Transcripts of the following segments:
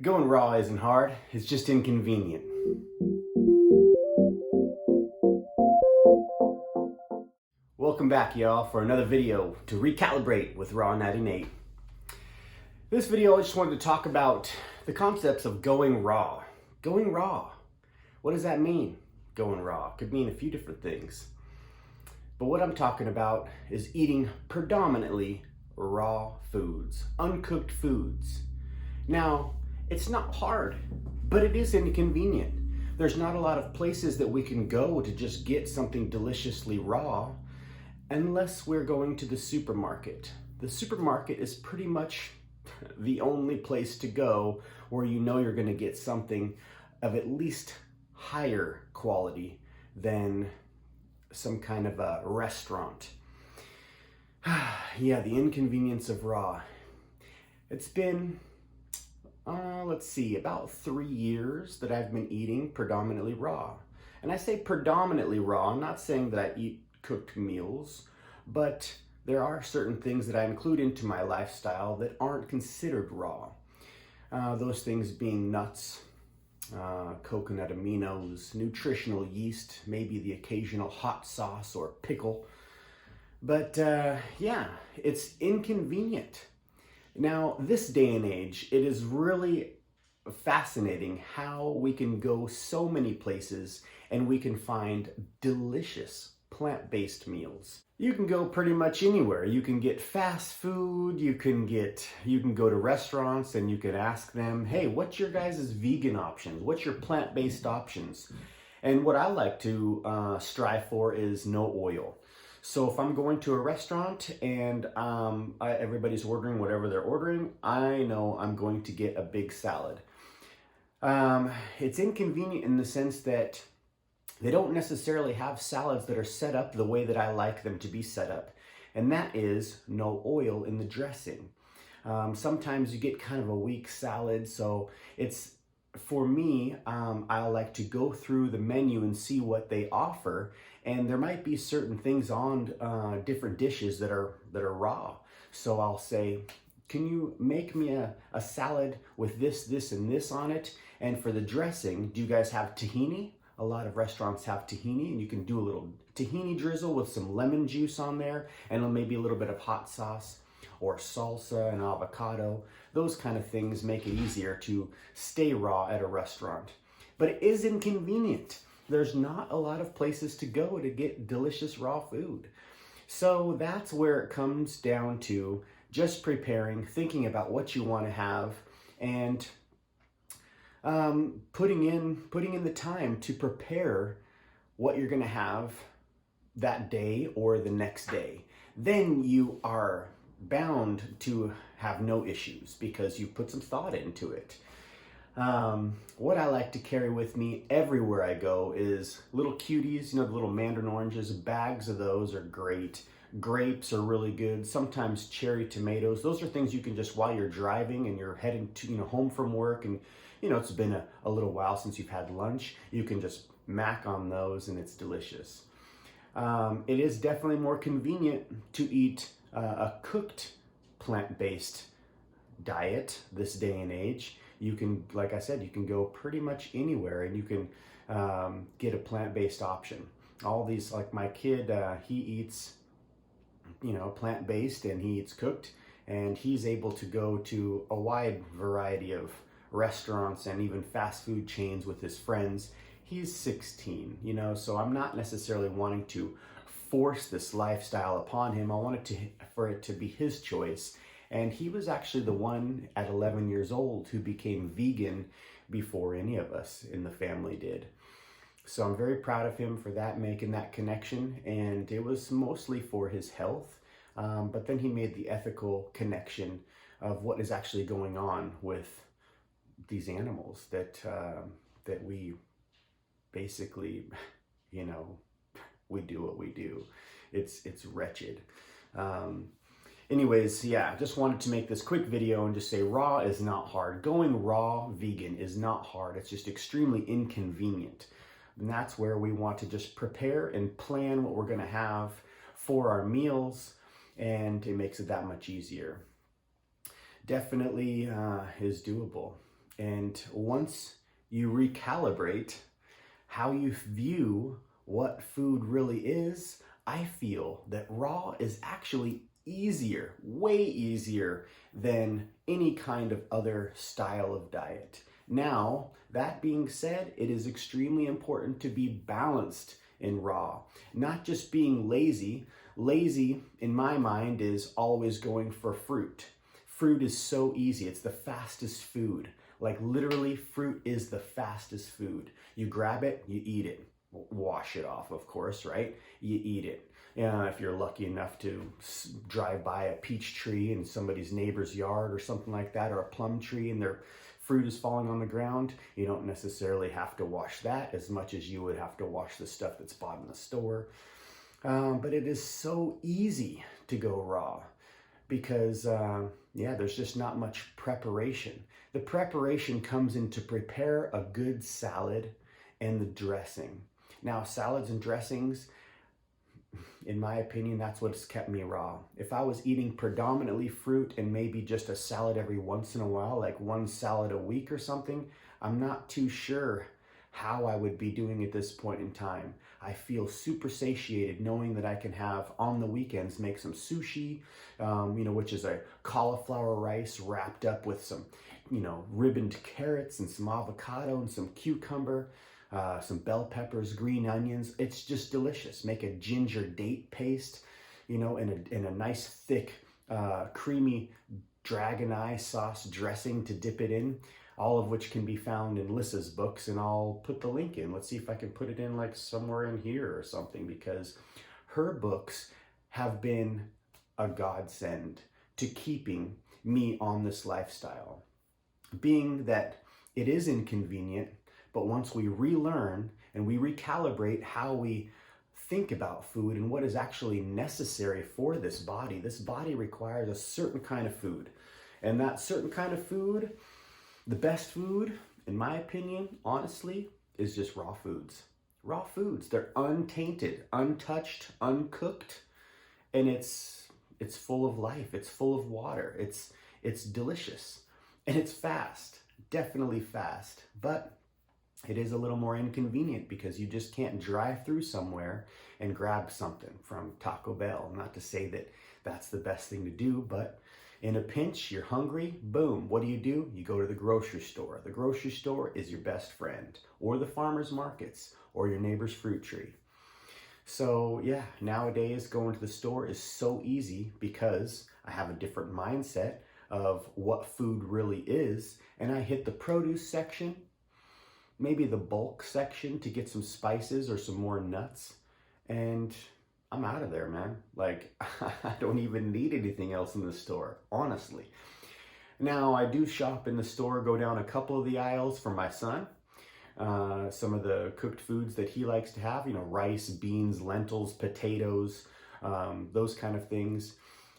Going raw isn't hard, it's just inconvenient. Welcome back, y'all, for another video to recalibrate with Raw 98. This video, I just wanted to talk about the concepts of going raw. Going raw. What does that mean, going raw? Could mean a few different things. But what I'm talking about is eating predominantly raw foods, uncooked foods. Now, it's not hard, but it is inconvenient. There's not a lot of places that we can go to just get something deliciously raw unless we're going to the supermarket. The supermarket is pretty much the only place to go where you know you're going to get something of at least higher quality than some kind of a restaurant. Yeah, the inconvenience of raw. It's been let's see, about 3 years that I've been eating predominantly raw. And I say predominantly raw, I'm not saying that I eat cooked meals, but there are certain things that I include into my lifestyle that aren't considered raw. Those things being nuts, coconut aminos, nutritional yeast, maybe the occasional hot sauce or pickle. But yeah, it's inconvenient. Now, this day and age, it is really fascinating how we can go so many places and we can find delicious plant-based meals. You can go pretty much anywhere. You can get fast food, you can go to restaurants and you can ask them, hey, what's your guys' vegan options? What's your plant-based options? And what I like to strive for is no oil. So if I'm going to a restaurant and everybody's ordering whatever they're ordering, I know I'm going to get a big salad. It's inconvenient in the sense that they don't necessarily have salads that are set up the way that I like them to be set up. And that is no oil in the dressing. Sometimes you get kind of a weak salad, so it's, for me, I like to go through the menu and see what they offer, and there might be certain things on different dishes that are raw. So I'll say, can you make me a salad with this, this, and this on it? And for the dressing, do you guys have tahini? A lot of restaurants have tahini, and you can do a little tahini drizzle with some lemon juice on there, and maybe a little bit of hot sauce or salsa and avocado. Those kind of things make it easier to stay raw at a restaurant. But it is inconvenient. There's not a lot of places to go to get delicious raw food. So that's where it comes down to just preparing, thinking about what you want to have, and putting in the time to prepare what you're going to have that day or the next day. Then you are bound to have no issues because you put some thought into it. What I like to carry with me everywhere I go is little cuties, the little mandarin oranges. Bags of those are great. Grapes are really good. Sometimes cherry tomatoes. Those are things you can just, while you're driving and you're heading to, home from work, and it's been a little while since you've had lunch, you can just mac on those and it's delicious. It is definitely more convenient to eat a cooked plant-based diet this day and age. You can, like I said, you can go pretty much anywhere and you can get a plant-based option. All these, like my kid, he eats, plant-based, and he eats cooked, and he's able to go to a wide variety of restaurants and even fast food chains with his friends. He's 16, so I'm not necessarily wanting to force this lifestyle upon him. I wanted for it to be his choice. And he was actually the one at 11 years old who became vegan before any of us in the family did. So I'm very proud of him for that, making that connection. And it was mostly for his health. But then he made the ethical connection of what is actually going on with these animals that we basically, we do what we do. It's wretched. Anyways, yeah, just wanted to make this quick video and just say raw is not hard. Going raw vegan is not hard. It's just extremely inconvenient. And that's where we want to just prepare and plan what we're going to have for our meals, and it makes it that much easier. Definitely is doable. And once you recalibrate how you view what food really is, I feel that raw is actually easier, way easier than any kind of other style of diet. Now, that being said, it is extremely important to be balanced in raw, not just being lazy. Lazy, in my mind, is always going for fruit. Fruit is so easy. It's the fastest food. Like literally, fruit is the fastest food. You grab it, you eat it. Wash it off, of course, right? You eat it. If you're lucky enough to drive by a peach tree in somebody's neighbor's yard or something like that, or a plum tree and their fruit is falling on the ground, you don't necessarily have to wash that as much as you would have to wash the stuff that's bought in the store. But it is so easy to go raw because, there's just not much preparation. The preparation comes in to prepare a good salad and the dressing. Now, salads and dressings, in my opinion, that's what's kept me raw. If I was eating predominantly fruit and maybe just a salad every once in a while, like one salad a week or something, I'm not too sure how I would be doing at this point in time. I feel super satiated knowing that I can have on the weekends make some sushi, which is a cauliflower rice wrapped up with some, ribboned carrots and some avocado and some cucumber, some bell peppers, green onions. It's just delicious. Make a ginger date paste, in a nice thick, creamy dragon eye sauce dressing to dip it in. All of which can be found in Lissa's books, and I'll put the link in. Let's see if I can put it in like somewhere in here or something, because her books have been a godsend to keeping me on this lifestyle. Being that it is inconvenient, but once we relearn and we recalibrate how we think about food and what is actually necessary for this body requires a certain kind of food. And that certain kind of food, the best food, in my opinion, honestly, is just raw foods. Raw foods. They're untainted, untouched, uncooked, and it's full of life. It's full of water. It's delicious, and it's fast. Definitely fast, but it is a little more inconvenient because you just can't drive through somewhere and grab something from Taco Bell. Not to say that that's the best thing to do, but in a pinch, you're hungry, boom, what do? You go to the grocery store. The grocery store is your best friend, or the farmer's markets, or your neighbor's fruit tree. So yeah, nowadays going to the store is so easy because I have a different mindset of what food really is, and I hit the produce section, maybe the bulk section to get some spices or some more nuts, and I'm out of there, man. Like, I don't even need anything else in the store, honestly. Now, I do shop in the store, go down a couple of the aisles for my son. Some of the cooked foods that he likes to have, rice, beans, lentils, potatoes, those kind of things.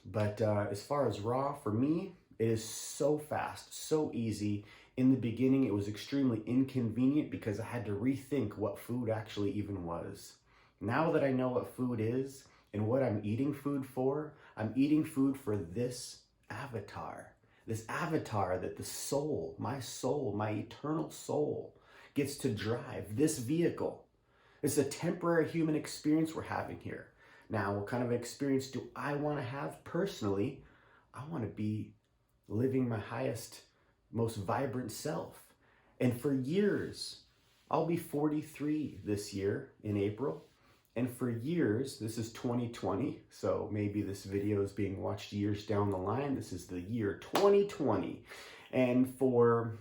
But as far as raw, for me, it is so fast, so easy. In the beginning, it was extremely inconvenient because I had to rethink what food actually even was. Now that I know what food is and what I'm eating food for, I'm eating food for this avatar that the soul, my eternal soul gets to drive, this vehicle. It's a temporary human experience we're having here. Now, what kind of experience do I want to have personally? I want to be living my highest, most vibrant self. And for years, I'll be 43 this year in April. And for years, this is 2020, so maybe this video is being watched years down the line. This is the year 2020. And for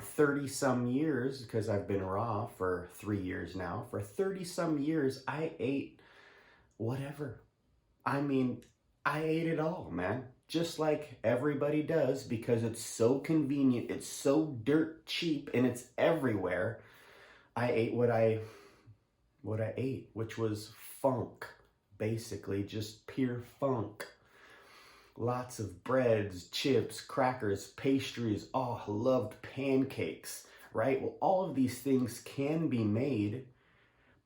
30 some years, because I've been raw for 3 years now, for 30 some years, I ate whatever. I mean, I ate it all, man. Just like everybody does, because it's so convenient, it's so dirt cheap, and it's everywhere. I ate what I ate, which was funk, basically just pure funk. Lots of breads, chips, crackers, pastries. Oh, I loved pancakes, right? Well, all of these things can be made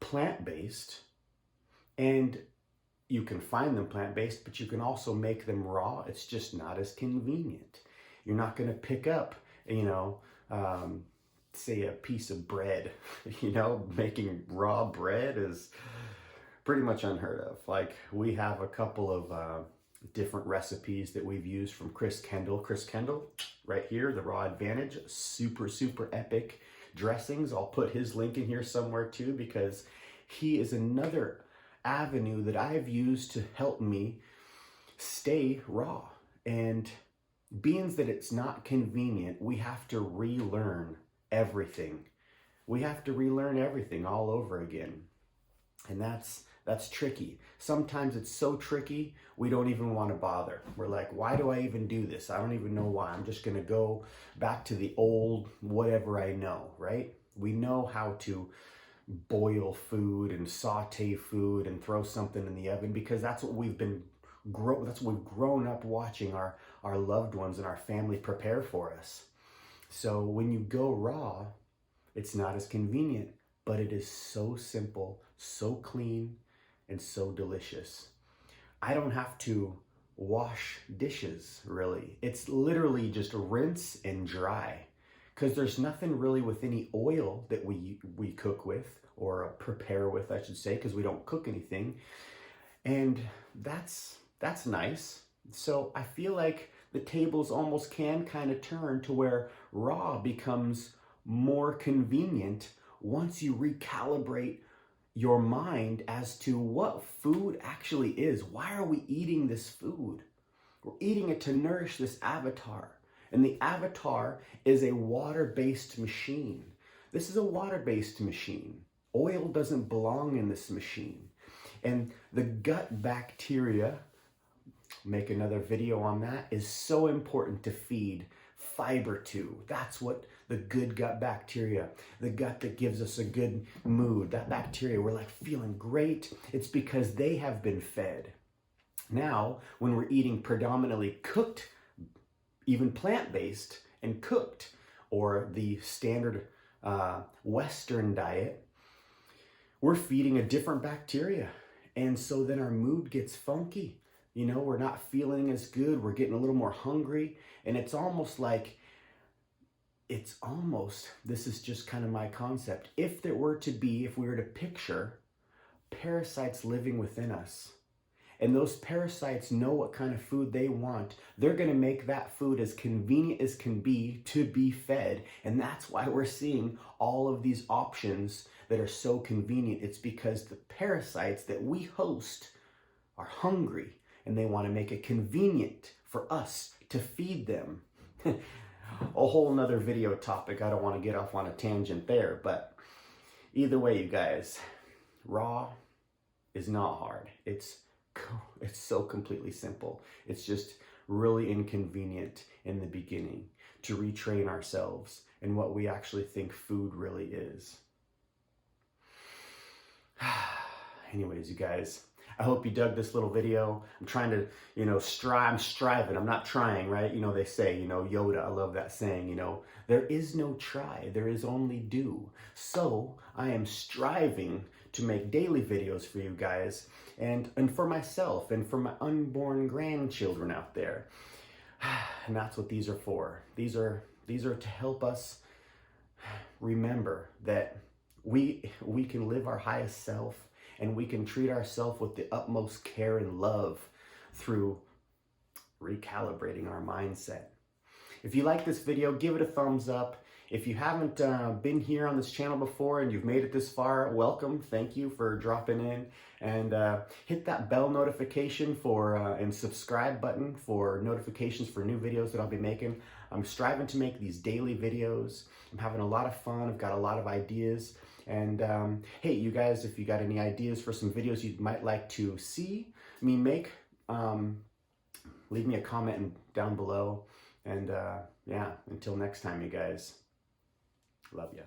plant-based, and you can find them plant-based, but you can also make them raw. It's just not as convenient. You're not going to pick up you know, say a piece of bread. You know, making raw bread is pretty much unheard of. Like, we have a couple of different recipes that we've used from Chris Kendall. Chris Kendall, right here, the Raw Advantage, super, super epic dressings. I'll put his link in here somewhere too, because he is another avenue that I've used to help me stay raw. And being that it's not convenient, we have to relearn everything. We have to relearn everything all over again. And that's tricky. Sometimes it's so tricky, we don't even want to bother. We're like, why do I even do this? I don't even know why. I'm just going to go back to the old whatever I know, right? We know how to boil food and saute food and throw something in the oven because that's what we've grown up watching our loved ones and our family prepare for us. So when you go raw, it's not as convenient, but it is so simple, so clean, and so delicious. I don't have to wash dishes, really. It's literally just rinse and dry, because there's nothing really with any oil that we cook with, or prepare with, I should say, because we don't cook anything. And that's nice. So I feel like the tables almost can kind of turn to where raw becomes more convenient once you recalibrate your mind as to what food actually is. Why are we eating this food? We're eating it to nourish this avatar. And the avatar is a water-based machine. This is a water-based machine. Oil doesn't belong in this machine. And the gut bacteria, make another video on that, is so important to feed fiber to. That's what the good gut bacteria, the gut that gives us a good mood, that bacteria, we're like feeling great. It's because they have been fed. Now, when we're eating predominantly cooked, even plant-based and cooked, or the standard Western diet, we're feeding a different bacteria. And so then our mood gets funky. You know, we're not feeling as good. We're getting a little more hungry. And it's almost like, this is just kind of my concept. If we were to picture parasites living within us, and those parasites know what kind of food they want, they're going to make that food as convenient as can be to be fed. And that's why we're seeing all of these options that are so convenient. It's because the parasites that we host are hungry, and they want to make it convenient for us to feed them. A whole nother video topic. I don't want to get off on a tangent there, but either way, you guys, raw is not hard. It's so completely simple. It's just really inconvenient in the beginning to retrain ourselves in what we actually think food really is. Anyways, you guys, I hope you dug this little video. I'm trying to, I'm striving. I'm not trying, right? They say, Yoda, I love that saying, there is no try, there is only do. So I am striving to make daily videos for you guys and for myself and for my unborn grandchildren out there. And that's what these are for. These are to help us remember that we can live our highest self, and we can treat ourselves with the utmost care and love through recalibrating our mindset. If you like this video, give it a thumbs up. If you haven't been here on this channel before and you've made it this far, welcome. Thank you for dropping in. And hit that bell notification and subscribe button for notifications for new videos that I'll be making. I'm striving to make these daily videos. I'm having a lot of fun. I've got a lot of ideas. And hey, you guys, if you got any ideas for some videos you might like to see me make, leave me a comment down below. And yeah, until next time, you guys, love ya.